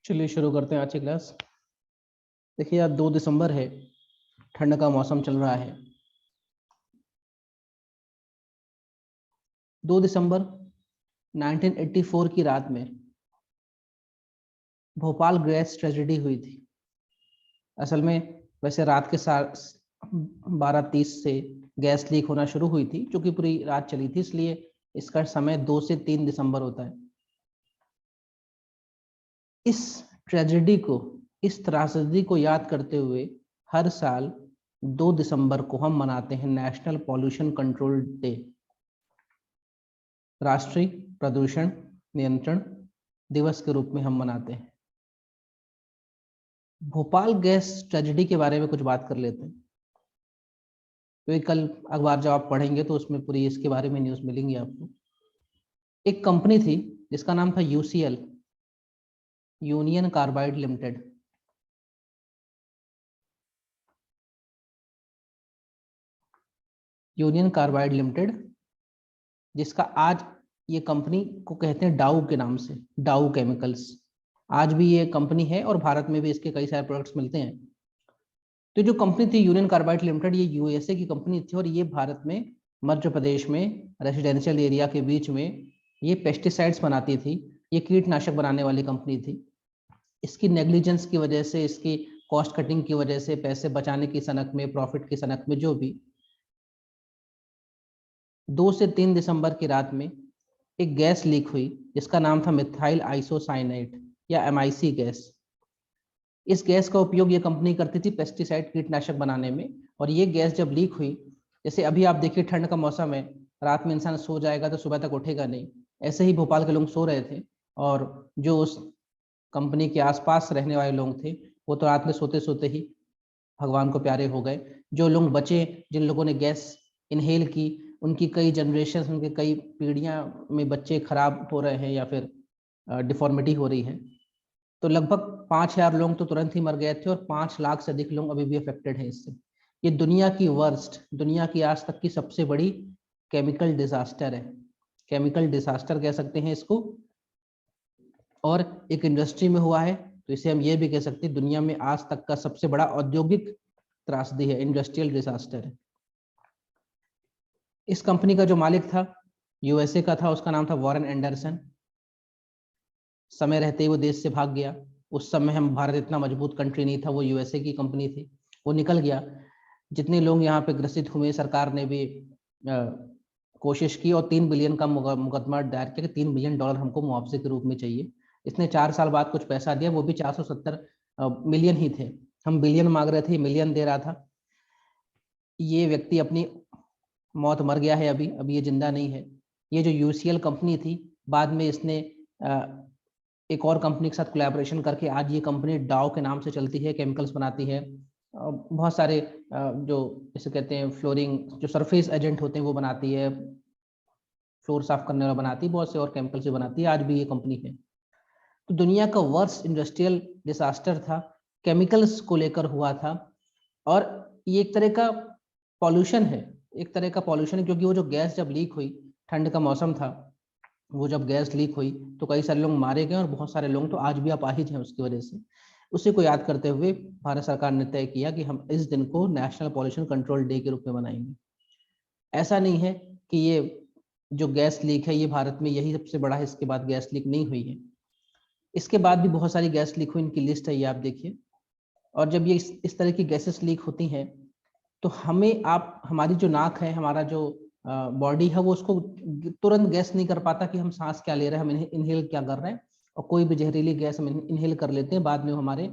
चलिए शुरू करते हैं आज की क्लास। देखिए आज 2 दिसंबर है, ठंड का मौसम चल रहा है। 2 दिसंबर 1984 की रात में भोपाल गैस ट्रेजेडी हुई थी। असल में वैसे रात के 12:30 से गैस लीक होना शुरू हुई थी, जो कि पूरी रात चली थी, इसलिए इसका समय 2 से 3 दिसंबर होता है। इस ट्रेजेडी को, इस त्रासदी को याद करते हुए हर साल 2 दिसंबर को हम मनाते हैं नेशनल पॉल्यूशन कंट्रोल डे, राष्ट्रीय प्रदूषण नियंत्रण दिवस के रूप में हम मनाते हैं। भोपाल गैस ट्रेजेडी के बारे में कुछ बात कर लेते हैं। तो कल अखबार जब आप पढ़ेंगे तो उसमें पूरी इसके बारे में न्यूज़ मिलेंगी आपको। एक कंपनी थी जिसका नाम था UCL, union carbide limited. Union carbide limited, जिसका आज ये कंपनी को कहते हैं डाउ के नाम से, डाउ केमिकल्स। आज भी ये कंपनी है और भारत में भी इसके कई सारे प्रोडक्ट्स मिलते हैं। तो जो कंपनी थी यूनियन कार्बाइड लिमिटेड, ये यूएसए की कंपनी थी और ये भारत में मध्य प्रदेश में रेजिडेंशियल एरिया के बीच में ये पेस्टिसाइड्स बनाती थी। ये कीटनाशक बनाने वाली कंपनी थी। इसकी नेग्लिजेंस की वजह से, इसकी कॉस्ट कटिंग की वजह से, पैसे बचाने की सनक में, प्रॉफिट की सनक में, जो भी 2 से 3 दिसंबर की रात में एक गैस लीक हुई जिसका नाम था मिथाइल आइसोसाइनेट या एमआईसी गैस। इस गैस का उपयोग ये कंपनी करती थी पेस्टिसाइड, कीटनाशक बनाने में। और ये गैस जब लीक हुई, जैसे अभी आप देखिए ठंड का मौसम है, रात में इंसान सो जाएगा तो सुबह तक उठेगा नहीं, ऐसे ही भोपाल के लोग सो रहे थे। और जो उस कंपनी के आसपास रहने वाले लोग थे वो तो रात में सोते सोते ही भगवान को प्यारे हो गए। जो लोग बचे, जिन लोगों ने गैस इनहेल की, उनकी कई जनरेशन, उनके कई पीढ़ियां में बच्चे खराब हो रहे हैं या फिर डिफॉर्मिटी हो रही है। तो लगभग 5,000 लोग तो तुरंत ही मर गए थे और 5 लाख से अधिक लोग अभी भी अफेक्टेड हैं इससे। ये दुनिया की वर्स्ट, दुनिया की आज तक की सबसे बड़ी केमिकल डिजास्टर है। केमिकल डिजास्टर कह सकते हैं इसको। और एक इंडस्ट्री में हुआ है तो इसे हम ये भी कह सकते हैं दुनिया में आज तक का सबसे बड़ा औद्योगिक त्रासदी है, इंडस्ट्रियल डिजास्टर है। इस कंपनी का जो मालिक था यूएसए का था, उसका नाम था वॉरेन एंडरसन। समय रहते ही वो देश से भाग गया। उस समय हम भारत इतना मजबूत कंट्री नहीं था, वो यूएसए की कंपनी थी, वो निकल गया। जितने लोग यहाँ पे ग्रसित हुए, सरकार ने भी कोशिश की और 3 बिलियन का मुकदमा दायर किया कि $3 बिलियन हमको मुआवजे के रूप में चाहिए। इसने 4 साल बाद कुछ पैसा दिया, वो भी 470 मिलियन ही थे। हम बिलियन मांग रहे थे, मिलियन दे रहा था। ये व्यक्ति अपनी मौत मर गया है, अभी ये जिंदा नहीं है। ये जो यूसीएल कंपनी थी, बाद में इसने एक और कंपनी के साथ कोलैबोरेशन करके आज ये कंपनी डाउ के नाम से चलती है, केमिकल्स बनाती है। बहुत सारे जो इसे कहते हैं फ्लोरिंग, जो सरफेस एजेंट होते हैं वो बनाती है, फ्लोर साफ करने वाला बनाती है, बहुत से और केमिकल से बनाती है। आज भी ये कंपनी है। तो दुनिया का वर्स्ट इंडस्ट्रियल डिजास्टर था, केमिकल्स को लेकर हुआ था। और ये एक तरह का पॉल्यूशन है, एक तरह का पॉल्यूशन है, क्योंकि वो जो गैस जब लीक हुई, ठंड का मौसम था, वो जब गैस लीक हुई तो कई सारे लोग मारे गए और बहुत सारे लोग तो आज भी अपाहिज हैं उसकी वजह से। उसी को याद करते हुए भारत सरकार ने तय किया कि हम इस दिन को नेशनल पॉल्यूशन कंट्रोल डे के रूप में मनाएंगे। ऐसा नहीं है कि ये जो गैस लीक है ये भारत में यही सबसे बड़ा है, इसके बाद गैस लीक नहीं हुई है। इसके बाद भी बहुत सारी गैस लीक हुई, इनकी लिस्ट है ये, आप देखिए। और जब ये इस तरह की गैसेस लीक होती हैं तो हमें, आप, हमारी जो नाक है, हमारा जो बॉडी है, वो उसको तुरंत गैस नहीं कर पाता कि हम सांस क्या ले रहे हैं, हम इनहेल क्या कर रहे हैं। और कोई भी जहरीली गैस हम इनहेल कर लेते हैं, बाद में हमारे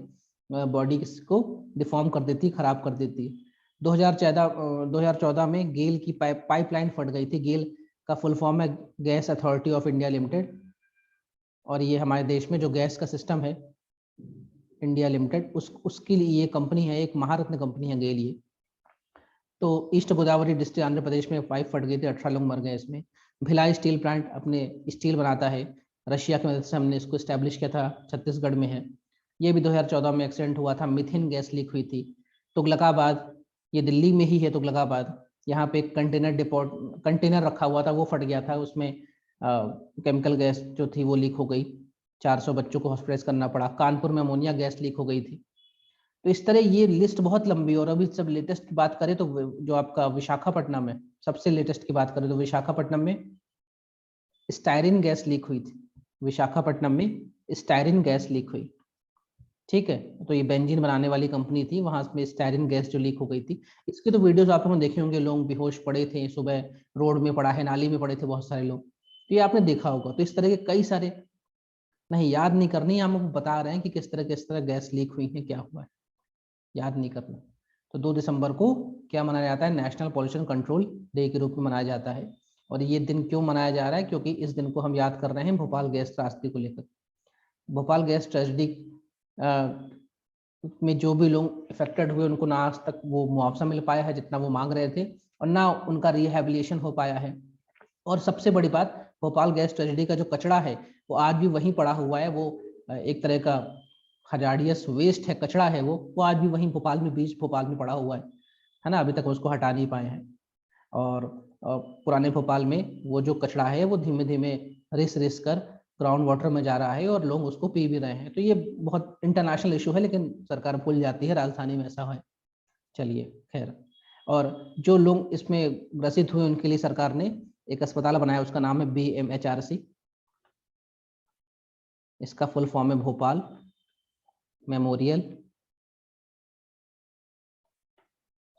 बॉडी को डिफॉर्म कर देती है, खराब कर देती है। 2014 में गेल की पाइपलाइन फट गई थी। गेल का फुल फॉर्म है gas authority of India limited. और ये हमारे देश में जो गैस का सिस्टम है इंडिया लिमिटेड, उसके लिए ये कंपनी है, एक महारत्न कंपनी है गेल ये। तो ईस्ट गोदावरी डिस्ट्रिक्ट आंध्र प्रदेश में पाइप फट गई थी, 18 लोग मर गए इसमें। भिलाई स्टील प्लांट अपने स्टील बनाता है, रशिया की मदद से हमने इसको स्टैब्लिश किया था, छत्तीसगढ़ में है। ये भी 2014 में एक्सीडेंट हुआ था, मिथिन गैस लीक हुई थी। तुगलकाबाद, ये दिल्ली में ही है तुगलकाबाद, यहाँ पे एक कंटेनर रखा हुआ था, वो फट गया था, उसमें केमिकल गैस जो थी वो लीक हो गई। 400 बच्चों को हॉस्पिटलाइज करना पड़ा। कानपुर में अमोनिया गैस लीक हो गई थी। तो इस तरह ये लिस्ट बहुत लंबी है। और अभी सब लेटेस्ट की बात करें तो जो आपका विशाखापट्टनम है, सबसे लेटेस्ट की बात करें तो विशाखापट्टनम में स्टायरिन गैस लीक हुई थी। विशाखापट्टनम में स्टायरिन गैस लीक हुई, ठीक है। तो ये बेंजीन बनाने वाली कंपनी थी, वहां में स्टायरिन गैस जो लीक हो गई थी। इसके तो वीडियोस आप लोगों ने देखे होंगे, लोग बेहोश पड़े थे, सुबह रोड में पड़ा है, नाली में पड़े थे बहुत सारे लोग, तो ये आपने देखा होगा। तो इस तरह के कई सारे, नहीं याद नहीं करनी, हम आपको बता रहे हैं कि किस तरह गैस लीक हुई है, क्या हुआ है, याद नहीं करना। तो 2 दिसंबर को क्या मनाया जाता है? नेशनल पॉल्यूशन कंट्रोल डे के रूप में मनाया जाता है। और ये दिन क्यों मनाया जा रहा है? क्योंकि इस दिन को हम याद कर रहे हैं भोपाल गैस त्रासदी को लेकर। भोपाल गैस ट्रेजेडी में जो भी लोग इफेक्टेड हुए उनको ना आज तक वो मुआवजा मिल पाया है जितना वो मांग रहे थे, और ना उनका रिहेबिलिटेशन हो पाया है। और सबसे बड़ी बात, भोपाल गैस ट्रेजेडी का जो कचरा है वो आज भी वहीं पड़ा हुआ है। वो एक तरह का हजारियस वेस्ट है, कचरा है, वो आज भी वहीं भोपाल में, बीच भोपाल में पड़ा हुआ है ना। अभी तक उसको हटा नहीं पाए हैं। और पुराने भोपाल में वो जो कचरा है वो धीमे धीमे रिस रिस कर ग्राउंड वाटर में जा रहा है और लोग उसको पी भी रहे हैं। तो ये बहुत इंटरनेशनल इशू है, लेकिन सरकार भूल जाती है राजधानी में ऐसा है। चलिए खैर, और जो लोग इसमें ग्रसित हुए उनके लिए सरकार ने एक अस्पताल बनाया, उसका नाम है BMHRC। इसका फुल फॉर्म है Bhopal memorial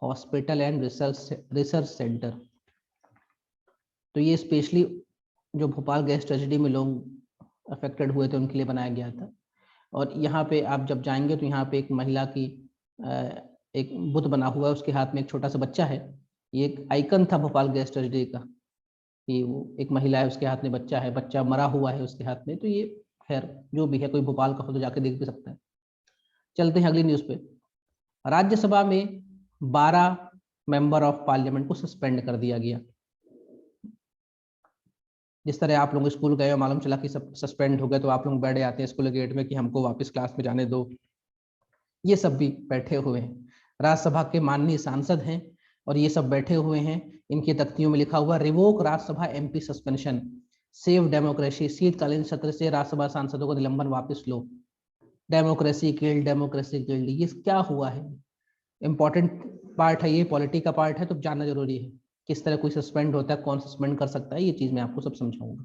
hospital and research centre. तो ये स्पेशली जो भोपाल गैस ट्रेजेडी में लोग अफेक्टेड हुए थे उनके लिए बनाया गया था। और यहाँ पे आप जब जाएंगे तो यहाँ पे एक महिला की एक बुत बना हुआ है, उसके हाथ में एक छोटा सा बच्चा है। ये एक आइकन था भोपाल गैस ट्रेजेडी का, कि वो एक महिला है, उसके हाथ में बच्चा है, बच्चा मरा हुआ है उसके हाथ में। तो ये खैर जो भी है, कोई भोपाल का हो तो जाके देख भी सकता है। चलते हैं अगली न्यूज़ पे। राज्यसभा में 12 मेंबर ऑफ पार्लियामेंट को सस्पेंड कर दिया गया। जिस तरह आप लोग स्कूल गए और मालूम चला कि सब सस्पेंड हो गए, तो आप लोग बैठे आते हैं स्कूल गेट में कि हमको वापस क्लास में जाने दो। ये सब भी बैठे हुए हैं, राज्यसभा के माननीय सांसद हैं और ये सब बैठे हुए हैं। इनकी तख्तियों में लिखा हुआ revoke Rajya Sabha MP suspension, save democracy, शीतकालीन सत्र से राज्यसभा सांसदों को निलंबन वापस लो, डेमोक्रेसी किल्ड, डेमोक्रेसी किल्ड। ये क्या हुआ है? इंपॉर्टेंट पार्ट है ये, पॉलिटी का पार्ट है, तो जानना जरूरी है किस तरह कोई सस्पेंड होता है, कौन सस्पेंड कर सकता है, ये चीज मैं आपको सब समझाऊंगा।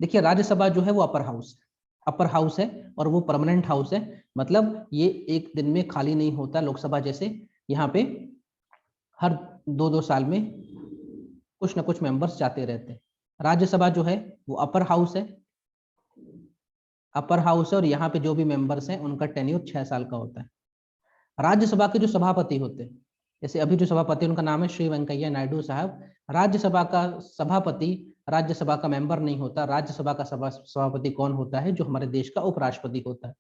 देखिए, राज्यसभा जो है वो अपर हाउस है और वो परमानेंट हाउस है। मतलब ये एक दिन में खाली नहीं होता लोकसभा जैसे। यहाँ पे हर 2-2 साल में कुछ ना कुछ मेंबर्स जाते रहते हैं। राज्यसभा जो है वो अपर हाउस है और यहाँ पे जो भी मेंबर्स हैं उनका टेन्योर 6 साल का होता है। राज्यसभा के जो सभापति होते हैं, जैसे अभी जो सभापति उनका नाम है श्री वेंकैया नायडू साहब। राज्यसभा का सभापति राज्यसभा का मेंबर नहीं होता। राज्यसभा का सभापति कौन होता है? जो हमारे देश का उपराष्ट्रपति होता है।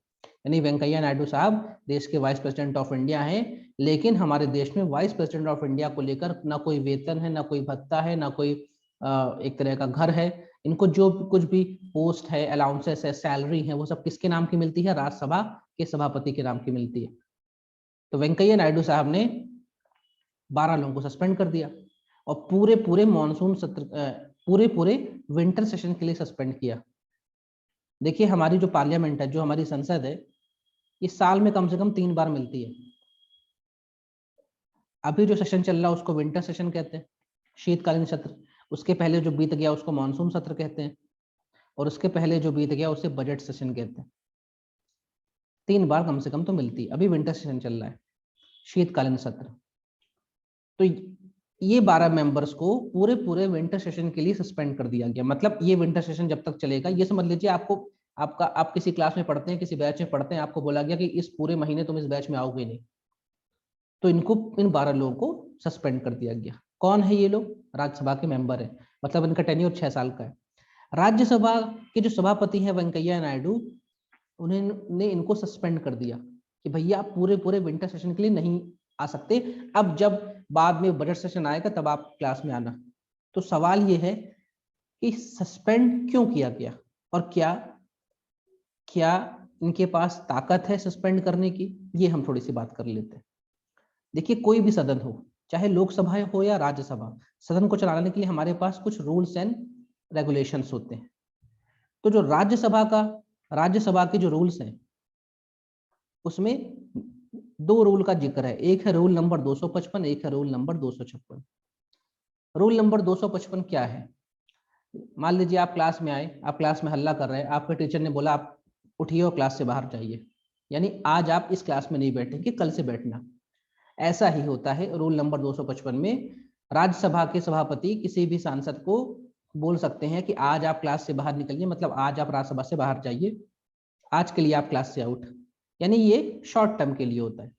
यानी वेंकैया नायडू साहब देश के वाइस प्रेसिडेंट ऑफ इंडिया हैं, लेकिन हमारे देश में वाइस प्रेसिडेंट ऑफ इंडिया को लेकर ना कोई वेतन है, ना कोई भत्ता है, ना कोई एक तरह का घर है। इनको जो कुछ भी पोस्ट है, अलाउंसेस है, सैलरी है, वो सब किसके नाम की मिलती है? राज्यसभा के सभापति के नाम की मिलती है। तो वेंकैया नायडू साहब ने 12 लोगों को सस्पेंड कर दिया और पूरे मॉनसून सत्र, पूरे विंटर सेशन के लिए सस्पेंड किया। देखिए, हमारी जो पार्लियामेंट है, जो हमारी संसद है, ये साल में कम से कम 3 बार मिलती है। अभी जो सेशन चल रहा है उसको विंटर सेशन कहते हैं, शीतकालीन सत्र। उसके पहले जो बीत गया उसको मॉनसून सत्र कहते हैं, और उसके पहले जो बीत गया उसे बजट सेशन कहते हैं। 3 बार कम से कम तो मिलती है। अभी विंटर सेशन चल रहा है, शीतकालीन सत्र। तो ये 12 मेंबर्स को पूरे विंटर सेशन के लिए सस्पेंड कर दिया गया। मतलब ये विंटर सेशन जब तक चलेगा, ये समझ लीजिए आप किसी क्लास में पढ़ते हैं, किसी बैच में पढ़ते हैं, आपको बोला गया कि इस पूरे महीने तुम इस बैच में आओगे नहीं, तो इनको, इन 12 लोगों को सस्पेंड कर दिया गया। कौन है ये लोग? राज्यसभा के मेंबर है, मतलब इनका टेन्योर 6 साल का है। राज्यसभा के जो सभापति हैं वेंकैया नायडू, उन्होंने इनको सस्पेंड कर दिया कि भैया आप पूरे विंटर सेशन के लिए नहीं आ सकते, अब जब बाद में बजट सेशन आएगा तब आप क्लास में आना। तो सवाल ये है कि सस्पेंड क्यों किया गया और क्या इनके पास ताकत है सस्पेंड करने की? ये हम थोड़ी सी बात कर लेते हैं। देखिए, कोई भी सदन हो, चाहे लोकसभा हो या राज्यसभा, सदन को चलाने के लिए हमारे पास कुछ रूल्स एंड रेगुलेशंस होते हैं। तो जो राज्यसभा का राज्यसभा के जो रूल्स हैं उसमें दो रूल का जिक्र है, एक है रूल नंबर 255, एक है रूल नंबर 256। रूल नंबर 255 क्या है? मान लीजिए आप क्लास में आए, आप क्लास में हल्ला कर रहे हैं, आपके टीचर ने बोला आप उठिए और क्लास से बाहर जाइए, यानी आज आप इस क्लास में नहीं बैठेंगे, कल से बैठना। ऐसा ही होता है रूल नंबर 255 में। राज्यसभा के सभापति किसी भी सांसद को बोल सकते हैं कि आज आप क्लास से बाहर निकलिए, मतलब आज आप राज्यसभा से बाहर जाइए, आज के लिए आप क्लास से आउट। यानी ये शॉर्ट टर्म के लिए होता है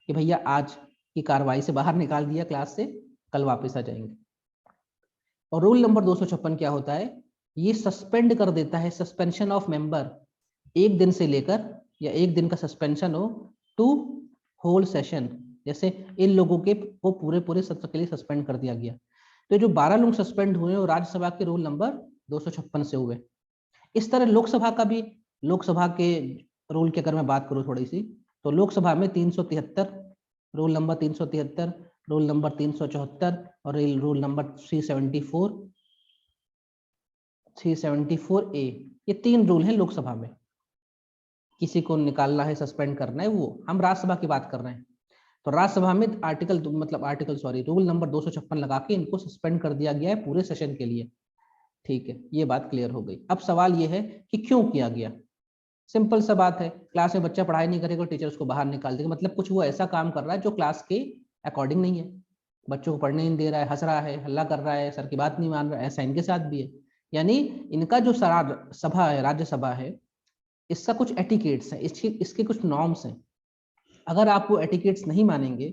कि भैया आज की कार्रवाई से बाहर निकाल दिया क्लास से, कल वापस आ जाएंगे। और रूल नंबर 256 क्या होता है? ये सस्पेंड कर देता है, सस्पेंशन ऑफ मेंबर, एक दिन से लेकर, या एक दिन का सस्पेंशन हो टू होल सेशन। जैसे इन लोगों के वो पूरे पूरे सत्र के लिए सस्पेंड कर दिया गया। तो जो 12 लोग सस्पेंड हुए वो राज्यसभा के रूल नंबर 256 से हुए। इस तरह लोकसभा का भी, लोकसभा के रूल की अगर मैं बात करूं थोड़ी सी, तो लोकसभा में 373, रूल नंबर 373, रूल नंबर 374 और रूल नंबर 374 ए, ये 3 रूल हैं लोकसभा में। किसी को निकालना है, सस्पेंड करना है, वो हम राज्यसभा की बात कर रहे हैं। तो राज्यसभा में रूल नंबर 256 लगा के इनको सस्पेंड कर दिया गया है पूरे सेशन के लिए। ठीक है, ये बात क्लियर हो गई। अब सवाल ये है कि क्यों किया गया। सिंपल सा बात है, क्लास में बच्चा पढ़ाई नहीं करेगा, टीचर उसको बाहर निकाल देगा, मतलब कुछ वो ऐसा काम कर रहा है जो क्लास के अकॉर्डिंग नहीं है, बच्चों को पढ़ने नहीं दे रहा है, हंस रहा है, हल्ला कर रहा है, सर की बात नहीं मान रहा है। ऐसा इनके साथ भी है। यानी इनका जो सभा है, राज्यसभा है, इसका कुछ एटिकेट्स है, इसके कुछ नॉर्म्स हैं। अगर आप वो एटिकेट्स नहीं मानेंगे,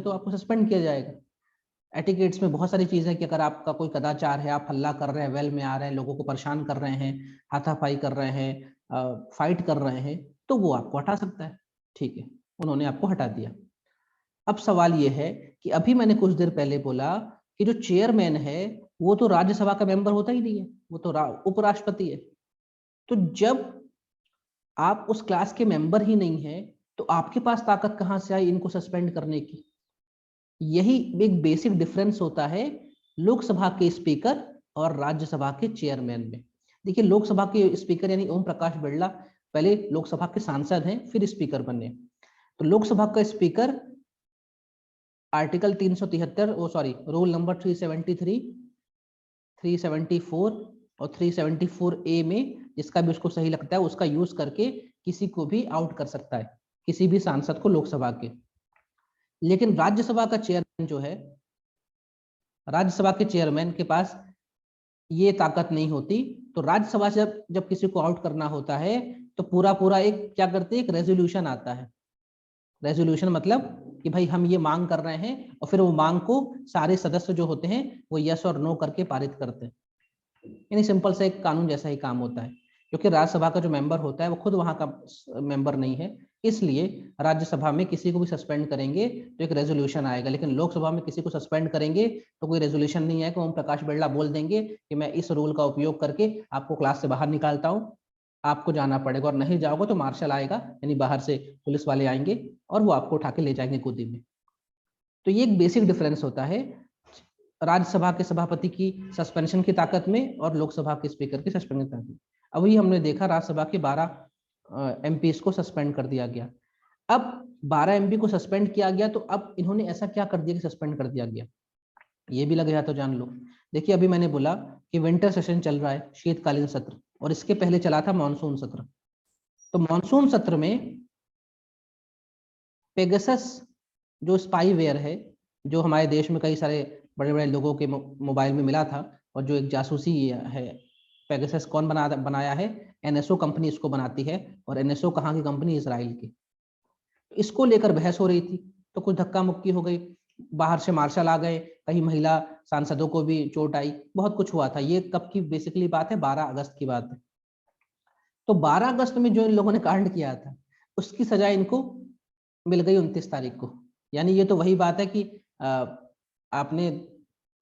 तो आपको सस्पेंड किया जाएगा। एटिकेट्स में बहुत सारी चीजें कि अगर आपका कोई कदाचार है, आप हल्ला कर रहे हैं, वेल में आ रहे हैं, लोगों को परेशान कर रहे हैं, हाथापाई कर रहे हैं, फाइट कर रहे हैं, तो वो आपको हटा सकता है। ठीक है, उन्होंने आपको हटा दिया। अब सवाल ये है कि अभी मैंने कुछ देर पहले बोला कि जो चेयरमैन है वो तो राज्यसभा का मेंबर होता ही नहीं है, वो तो उपराष्ट्रपति है। तो जब आप उस क्लास के मेंबर ही नहीं है, तो आपके पास ताकत कहां से आई इनको सस्पेंड करने की? यही एक बेसिक डिफरेंस होता है लोकसभा के स्पीकर और राज्यसभा के चेयरमैन में। देखिए, लोकसभा के स्पीकर यानी ओम प्रकाश बिरला पहले लोकसभा के सांसद हैं, फिर स्पीकर बने। तो लोकसभा का स्पीकर आर्टिकल 373, रूल नंबर 373, 374 और 374 ए में, जिसका भी उसको सही लगता है उसका यूज करके किसी को भी आउट कर सकता है, किसी भी सांसद को लोकसभा के। लेकिन राज्यसभा का चेयरमैन जो है, राज्यसभा के चेयरमैन के पास ये ताकत नहीं होती। तो राज्यसभा से जब जब किसी को आउट करना होता है तो पूरा पूरा एक क्या करते हैं, एक रेजोल्यूशन आता है। रेजोल्यूशन मतलब कि भाई हम ये मांग कर रहे हैं, और फिर वो मांग को सारे सदस्य जो होते हैं वो यस और नो करके पारित करते हैं। यानी सिंपल से एक कानून जैसा ही काम होता है, क्योंकि राज्यसभा का जो मेंबर होता है वो खुद वहां का मेंबर नहीं है, इसलिए राज्यसभा में किसी को भी सस्पेंड करेंगे तो एक रेजोल्यूशन आएगा। लेकिन लोकसभा में किसी को सस्पेंड करेंगे तो कोई रेजोल्यूशन नहीं आएगा। ओम प्रकाश बिरला बोल देंगे कि मैं इस रूल का उपयोग करके आपको क्लास से बाहर निकालता हूँ, आपको जाना पड़ेगा, और नहीं जाओगे तो मार्शल आएगा, यानी बाहर से पुलिस वाले आएंगे और वो आपको उठा के ले जाएंगे गोदी में। तो ये एक बेसिक डिफरेंस होता है राज्यसभा के सभापति की सस्पेंशन की ताकत में और लोकसभा के स्पीकर की सस्पेंशन की ताकत में। अभी हमने देखा राज्यसभा के 12 एमपी को सस्पेंड कर दिया गया। अब 12 एमपी को सस्पेंड किया गया, तो अब इन्होंने ऐसा क्या कर दिया कि सस्पेंड कर दिया गया, ये भी लग गया तो जान लो। देखिए, अभी मैंने बोला कि विंटर सेशन चल रहा है, शीतकालीन सत्र, और इसके पहले चला था मानसून सत्र। तो मानसून सत्र में पेगासस जो स्पाईवेयर है, जो हमारे देश में कई सारे बड़े बड़े लोगों के मोबाइल में मिला था, और जो एक जासूसी है, पेगासस कौन बनाया है? एनएसओ कंपनी इसको बनाती है, और एनएसओ कहाँ की कंपनी? इजराइल की। इसको लेकर बहस हो रही थी, तो कुछ धक्का मुक्की हो गई, बाहर से मार्शल आ गए, कहीं महिला सांसदों को भी चोट आई, बहुत कुछ हुआ था। ये कब की बेसिकली बात है? 12 अगस्त की बात है। तो 12 अगस्त में जो इन लोगों ने कांड किया था उसकी सजा इनको मिल गई 29 तारीख को। यानी ये तो वही बात है कि आपने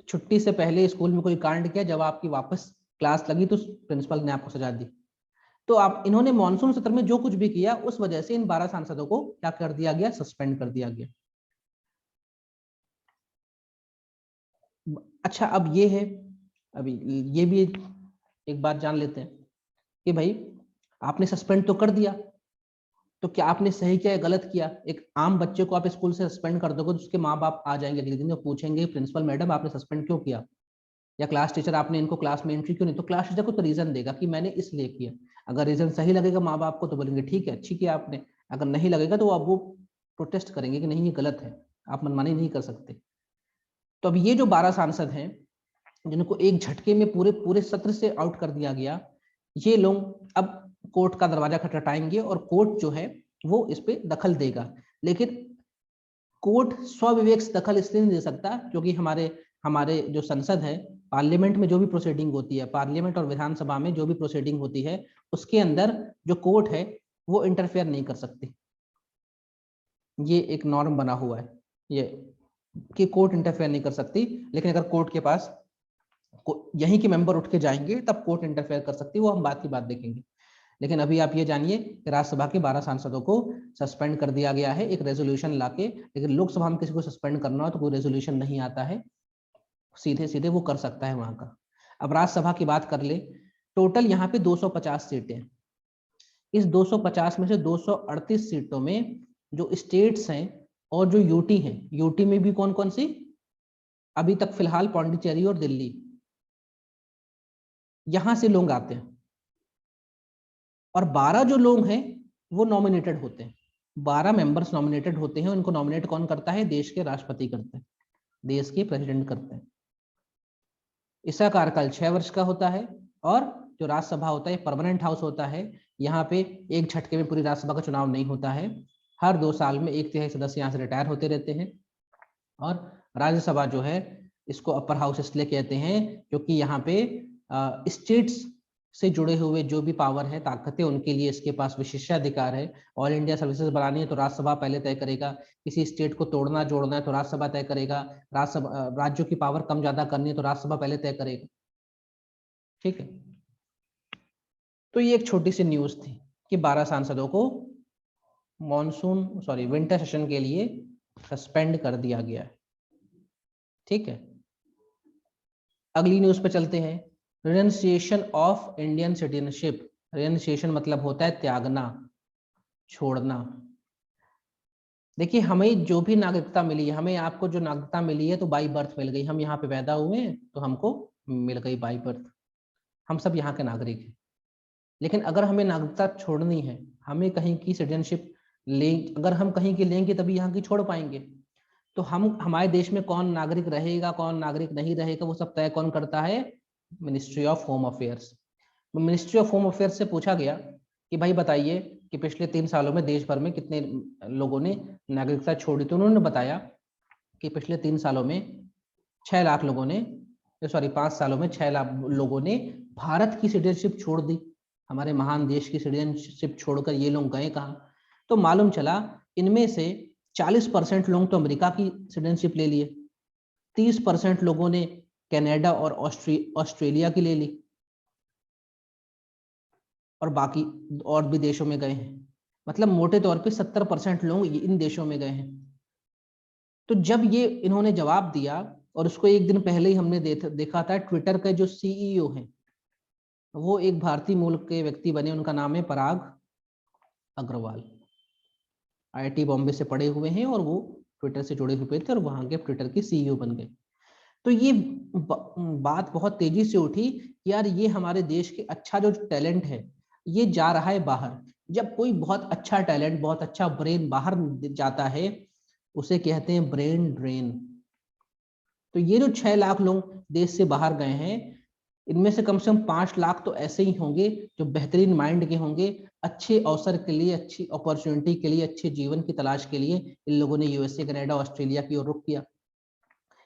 छुट्टी से पहले स्कूल में कोई कांड किया, जब आपकी वापस क्लास लगी तो प्रिंसिपल ने आपको सजा दी। तो आप इन्होंने मानसून सत्र में जो कुछ भी किया उस वजह से इन 12 सांसदों को क्या कर दिया गया? सस्पेंड कर दिया गया। अच्छा, अब ये है, अभी ये भी एक बात जान लेते हैं कि भाई आपने सस्पेंड तो कर दिया, तो क्या आपने सही किया या गलत किया। एक आम बच्चे को आप स्कूल से सस्पेंड कर दोगे तो उसके माँ बाप आ जाएंगे अगले दिन और पूछेंगे प्रिंसिपल मैडम आपने सस्पेंड क्यों किया, या क्लास टीचर आपने इनको क्लास में एंट्री क्यों नहीं। तो क्लास टीचर को तो रीजन देगा कि मैंने इसलिए किया। अगर रीजन सही लगेगा माँ बाप को तो बोलेंगे ठीक है अच्छी किया आपने, अगर नहीं लगेगा तो अब वो प्रोटेस्ट करेंगे कि नहीं ये गलत है, आप मनमानी नहीं कर सकते। तो अब ये जो 12 सांसद हैं जिनको एक झटके में पूरे पूरे सत्र से आउट कर दिया गया, ये लोग अब कोर्ट का दरवाजा खटखटाएंगे और कोर्ट जो है वो इस पे दखल देगा। लेकिन कोर्ट स्वविवेक से दखल इसलिए नहीं दे सकता क्योंकि हमारे हमारे जो संसद है, पार्लियामेंट में जो भी प्रोसीडिंग होती है, पार्लियामेंट और विधानसभा में जो भी प्रोसीडिंग होती है, उसके अंदर जो कोर्ट है वो इंटरफेयर नहीं कर सकती। ये एक नॉर्म बना हुआ है ये कि कोर्ट इंटरफेयर नहीं कर सकती। लेकिन अगर कोर्ट के पास यहीं के मेंबर उठ के जाएंगे तब कोर्ट इंटरफेयर कर सकती है, वो हम बात की बात देखेंगे। लेकिन अभी आप ये जानिए कि राज्यसभा के 12 सांसदों को सस्पेंड कर दिया गया है एक रेजोल्यूशन लाके। लेकिन लोकसभा में किसी को सस्पेंड करना हो तो कोई रेजोल्यूशन नहीं आता है, सीधे सीधे वो कर सकता है वहां का। अब राज्यसभा की बात कर ले, टोटल यहाँ पे 250 सीटें। इस 250 में से 238 सीटों में जो स्टेट्स हैं और जो यूटी हैं, यूटी में भी कौन कौन सी, अभी तक फिलहाल पौंडीचेरी और दिल्ली, यहां से लोग आते हैं। और 12 जो लोग हैं वो नॉमिनेटेड होते हैं, 12 मेंबर्स नॉमिनेटेड होते हैं। उनको नॉमिनेट कौन करता है, देश के राष्ट्रपति करते हैं, देश के प्रेसिडेंट करते हैं। इसका कार्यकाल 6 वर्ष का होता है। और जो राज्यसभा होता है परमानेंट हाउस होता है, यहाँ पे एक झटके में पूरी राज्यसभा का चुनाव नहीं होता है, हर 2 साल में 1/3 सदस्य यहाँ से रिटायर होते रहते हैं। और राज्यसभा जो है इसको अपर हाउस इसलिए कहते हैं क्योंकि यहाँ पे स्टेट्स से जुड़े हुए जो भी पावर है, ताकतें, उनके लिए इसके पास विशेषाधिकार है। ऑल इंडिया सर्विसेज बनानी है तो राज्यसभा पहले तय करेगा, किसी स्टेट को तोड़ना जोड़ना है तो राज्यसभा तय करेगा, राज्यसभा राज्यों की पावर कम ज्यादा करनी है तो राज्यसभा पहले तय करेगा। ठीक है, तो ये एक छोटी सी न्यूज थी कि 12 सांसदों को विंटर सेशन के लिए सस्पेंड कर दिया गया है। ठीक है, अगली न्यूज पे चलते हैं। Renunciation of Indian citizenship. Renunciation मतलब होता है त्यागना, छोड़ना। देखिए हमें जो भी नागरिकता मिली है, हमें आपको जो नागरिकता मिली है तो बाई बर्थ मिल गई, हम यहाँ पे पैदा हुए हैं तो हमको मिल गई बाई बर्थ, हम सब यहाँ के नागरिक हैं। लेकिन अगर हमें नागरिकता छोड़नी है, हमें कहीं की सिटीजनशिप ले, अगर हम कहीं की लेंगे तभी यहाँ की छोड़ पाएंगे। तो हम हमारे देश में कौन नागरिक रहेगा कौन नागरिक नहीं रहेगा वो सब तय कौन करता है, ministry of home affairs. Ministry of home affairs से पूछा गया कि भाई बताइए कि पिछले 3 सालों में देश भर में कितने लोगों ने नागरिकता छोड़ी। तो उन्होंने बताया कि पिछले 3 सालों में 6 लाख लोगों ने 5 सालों में 6 लाख लोगों ने भारत की सिटीजनशिप छोड़ दी। हमारे महान देश की सिटीजनशिप छोड़कर ये लोग गए कहाँ, तो मालूम चला इनमें से 40% लोग तो अमेरिका की सिटीजनशिप ले लिए, 30% लोगों ने कनाडा और ऑस्ट्रेलिया की ले ली, और बाकी और भी देशों में गए हैं। मतलब मोटे तौर पे 70% लोग इन देशों में गए हैं। तो जब ये इन्होंने जवाब दिया, और उसको एक दिन पहले ही हमने देखा था, ट्विटर के जो सीईओ हैं वो एक भारतीय मूल के व्यक्ति बने, उनका नाम है पराग अग्रवाल, आईआईटी बॉम्बे से पढ़े हुए हैं और वो ट्विटर से जुड़े हुए थे और वहां के ट्विटर के सीईओ बन गए। तो ये बात बहुत तेजी से उठी कि यार ये हमारे देश के अच्छा जो टैलेंट है ये जा रहा है बाहर। जब कोई बहुत अच्छा टैलेंट, बहुत अच्छा ब्रेन बाहर जाता है उसे कहते हैं ब्रेन ड्रेन। तो ये जो 6 लाख लोग देश से बाहर गए हैं, इनमें से कम 5 लाख तो ऐसे ही होंगे जो बेहतरीन माइंड के होंगे, अच्छे अवसर के लिए, अच्छी अपॉर्चुनिटी के लिए, अच्छे जीवन की तलाश के लिए इन लोगों ने यूएसए, कनाडा, ऑस्ट्रेलिया की ओर रुख किया।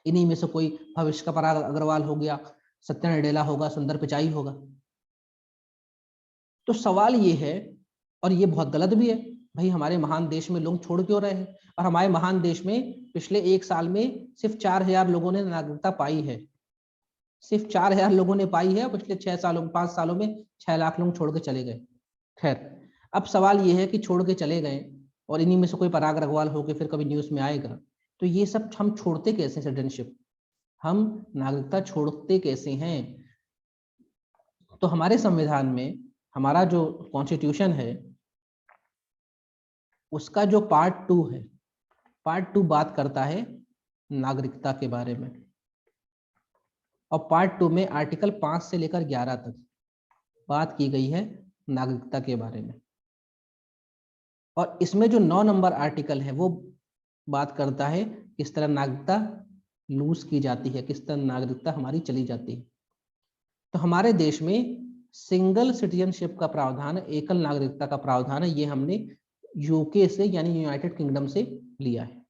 इन्हीं में से कोई भविष्य का पराग अग्रवाल हो गया, सत्या नडेला होगा, सुंदर पिचाई होगा। तो सवाल ये है, और ये बहुत गलत भी है, भाई हमारे महान देश में लोग छोड़ क्यों रहे हैं। और हमारे महान देश में पिछले 1 साल में सिर्फ 4000 लोगों ने नागरिकता पाई है, सिर्फ 4000 लोगों ने पाई है। पिछले 5 सालों में 6 लाख लोग छोड़ के चले गए। खैर, अब सवाल ये है कि छोड़ के चले गए और इन्हीं में से कोई पराग अग्रवाल होकर फिर कभी न्यूज में आएगा, तो ये सब हम छोड़ते कैसे सिटीजनशिप, हम नागरिकता छोड़ते कैसे हैं। तो हमारे संविधान में हमारा जो कॉन्स्टिट्यूशन है उसका जो पार्ट 2 है, पार्ट 2 बात करता है नागरिकता के बारे में, और पार्ट 2 में आर्टिकल 5 से लेकर 11 तक बात की गई है नागरिकता के बारे में। और इसमें जो 9 नंबर आर्टिकल है वो बात करता है किस तरह नागरिकता लूज की जाती है, किस तरह नागरिकता हमारी चली जाती है। तो हमारे देश में सिंगल सिटीजनशिप का प्रावधान है, एकल नागरिकता का प्रावधान है, ये हमने यूके से यानी यूनाइटेड किंगडम से लिया है।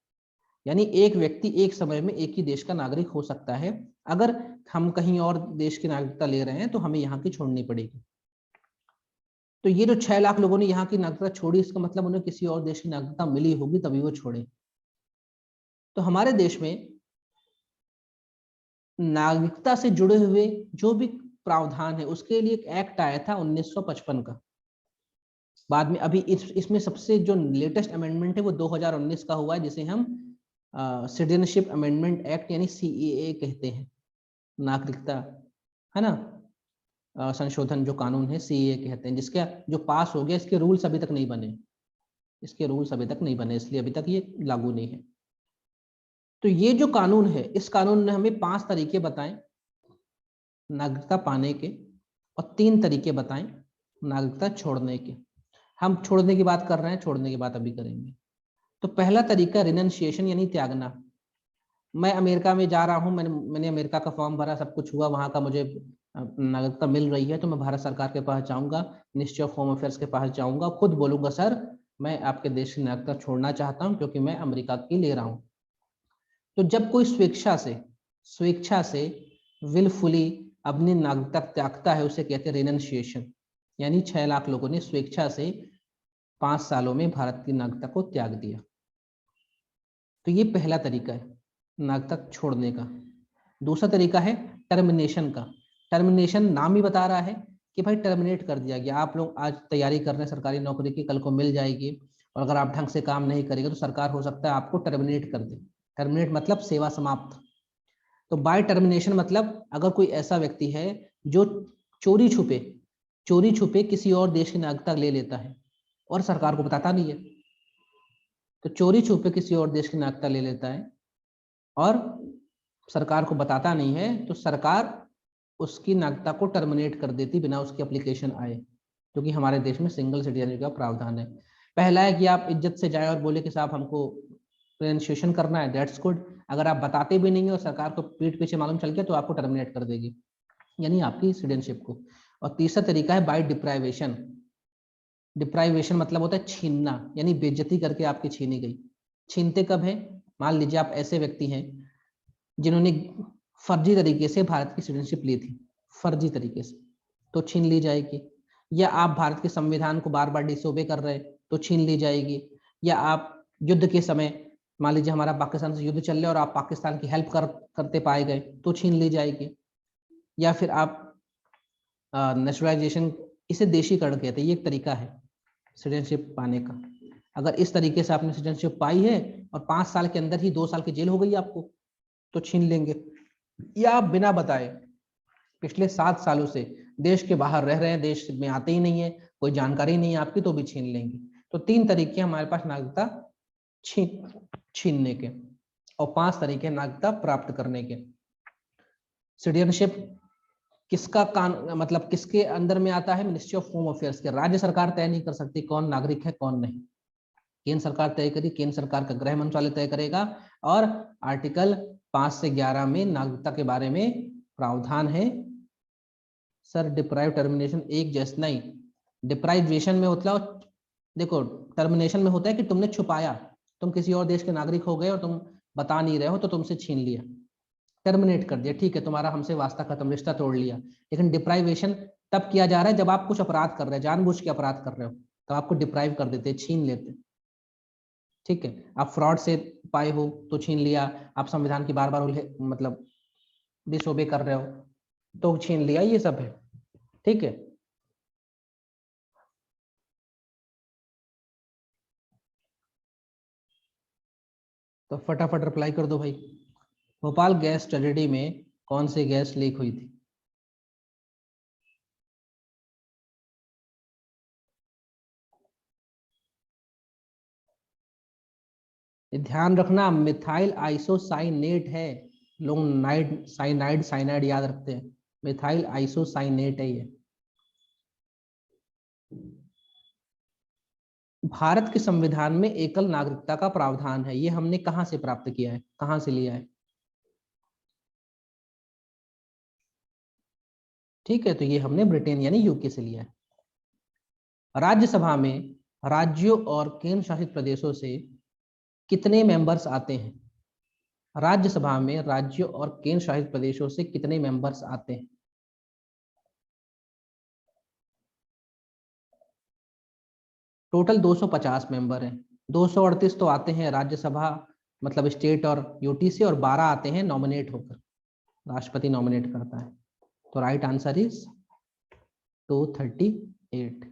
यानी एक व्यक्ति एक समय में एक ही देश का नागरिक हो सकता है। अगर हम कहीं और देश की नागरिकता ले रहे हैं तो हमें यहाँ की छोड़नी पड़ेगी। तो ये जो 6 लाख लोगों ने यहाँ की नागरिकता छोड़ी, इसका मतलब उन्हें किसी और देश की नागरिकता मिली होगी तभी वो छोड़े। तो हमारे देश में नागरिकता से जुड़े हुए जो भी प्रावधान है उसके लिए एक एक्ट आया था 1955 का। बाद में अभी इसमें सबसे जो लेटेस्ट अमेंडमेंट है वो 2019 का हुआ है, जिसे हम सिटीजनशिप अमेंडमेंट एक्ट यानी CAA कहते हैं। नागरिकता है ना, संशोधन जो कानून है CAA कहते हैं, जिसका जो पास हो गया, इसके रूल्स अभी तक नहीं बने, इसके रूल्स अभी तक नहीं बने, इसलिए अभी तक ये लागू नहीं है। तो ये जो कानून है, इस कानून ने हमें 5 तरीके बताए नागरिकता पाने के, और 3 तरीके बताएं नागरिकता छोड़ने के। हम छोड़ने की बात कर रहे हैं, छोड़ने की बात अभी करेंगे। तो पहला तरीका रिनंसिएशन यानी त्यागना। मैं अमेरिका में जा रहा हूँ, मैंने अमेरिका का फॉर्म भरा, सब कुछ हुआ, वहाँ का मुझे नागरिकता मिल रही है, तो मैं भारत सरकार के पास जाऊंगा, मिनिस्ट्री ऑफ होम अफेयर्स के पास जाऊंगा, खुद बोलूंगा सर मैं आपके देश की नागरिकता छोड़ना चाहता हूँ क्योंकि मैं अमेरिका की ले रहा हूँ। तो जब कोई स्वेच्छा से विलफुली अपनी नागरिकता त्यागता है उसे कहते हैं रिनंसिएशन। यानी 6 लाख लोगों ने स्वेच्छा से 5 सालों में भारत की नागरिकता को त्याग दिया। तो ये पहला तरीका है नागरिकता छोड़ने का। दूसरा तरीका है टर्मिनेशन का। टर्मिनेशन नाम ही बता रहा है कि भाई टर्मिनेट कर दिया गया, आप लोग आज तैयारी कर रहे हैं सरकारी नौकरी की, कल को मिल जाएगी, और अगर आप ढंग से काम नहीं करेंगे तो सरकार हो सकता है आपको टर्मिनेट कर दे। टर्मिनेट मतलब सेवा समाप्त। तो बाय टर्मिनेशन मतलब अगर कोई ऐसा व्यक्ति है जो चोरी छुपे किसी और देश की नागरिकता ले लेता है और सरकार को बताता नहीं है, तो चोरी छुपे किसी और देश की नागरिकता ले लेता है और सरकार को बताता नहीं है, तो सरकार उसकी नागरिकता को टर्मिनेट कर देती बिना उसकी एप्लीकेशन आए, क्योंकि हमारे देश में सिंगल सिटीजन का प्रावधान है। पहला है कि आप इज्जत से जाए और बोले कि साहब हमको रिनंसिएशन करना है, दैट्स गुड। अगर आप बताते भी नहीं है और सरकार को पीठ पीछे मालूम चल गया तो आपको टर्मिनेट कर देगी, यानी आपकी सिटीजनशिप को। और तीसरा तरीका है बाय डिप्राइवेशन। डिप्राइवेशन मतलब होता है छीनना, यानी बेइज्जती करके आपकी छीनी गई। छीनते कब है? मान लीजिए आप ऐसे व्यक्ति हैं जिन्होंने फर्जी तरीके से भारत की सिटीजनशिप ली थी, फर्जी तरीके से, तो छीन ली जाएगी। या आप भारत के संविधान को बार बार डिसोबे कर रहे तो छीन ली जाएगी। या आप युद्ध के समय, मान लीजिए हमारा पाकिस्तान से युद्ध चल रहा है और आप पाकिस्तान की हेल्प करते पाए गए तो छीन ली जाएगी। या फिर आप नेचुरलाइजेशन, इसे देशीकरण कहते हैं, ये एक तरीका है सिटीजनशिप पाने का। अगर इस तरीके से आपने सिटीजनशिप पाई है और 5 साल के अंदर ही 2 साल की जेल हो गई आपको तो छीन लेंगे। या आप बिना बताए पिछले 7 सालों से देश के बाहर रह रहे हैं, देश में आते ही नहीं है, कोई जानकारी नहीं है आपकी, तो भी छीन लेंगे। तो 3 तरीके हमारे पास नागरिकता छीनने के, और 5 तरीके नागरिकता प्राप्त करने के। सिटीजनशिप किसका मतलब किसके अंदर में आता है? मिनिस्ट्री ऑफ होम अफेयर्स के। राज्य सरकार तय नहीं कर सकती कौन नागरिक है कौन नहीं, केंद्र सरकार तय करेगी, केंद्र सरकार का गृह मंत्रालय तय करेगा। और आर्टिकल 5 से 11 में नागरिकता के बारे में प्रावधान है। सर डिप्राइव टर्मिनेशन एक जैसा नहीं, डिप्राइवेशन में मतलब देखो, टर्मिनेशन में होता है कि तुमने छुपाया, तुम किसी और देश के नागरिक हो गए और तुम बता नहीं रहे हो तो तुमसे छीन लिया, टर्मिनेट कर दिया, ठीक है तुम्हारा हमसे वास्ता खत्म, रिश्ता तोड़ लिया। लेकिन डिप्राइवेशन तब किया जा रहा है जब आप कुछ अपराध कर रहे हैं, जानबूझ के अपराध कर रहे हो, तो आपको डिप्राइव कर देते, छीन लेते। ठीक है, आप फ्रॉड से पाए हो तो छीन लिया, आप संविधान की बार बार मतलब डिसोबे कर रहे हो तो छीन लिया, ये सब है। ठीक है, तो फटाफट रिप्लाई कर दो भाई। भोपाल गैस ट्रेजेडी में कौन सी गैस लीक हुई थी? ध्यान रखना मिथाइल आइसोसाइनेट है, लोग साइनाइड याद रखते हैं, मिथाइल आइसोसाइनेट है ये। भारत के संविधान में एकल नागरिकता का प्रावधान है, ये हमने कहां से प्राप्त किया है, कहां से लिया है? ठीक है, तो ये हमने ब्रिटेन यानी यूके से लिया है। राज्यसभा में राज्यों और केंद्र शासित प्रदेशों से कितने मेंबर्स आते हैं? राज्यसभा में राज्यों और केंद्र शासित प्रदेशों से कितने मेंबर्स आते हैं? टोटल 250 मेंबर हैं। 238 तो आते हैं राज्यसभा मतलब स्टेट और यूटी से, और 12 आते हैं नॉमिनेट होकर, राष्ट्रपति नॉमिनेट करता है। तो राइट आंसर इज 238।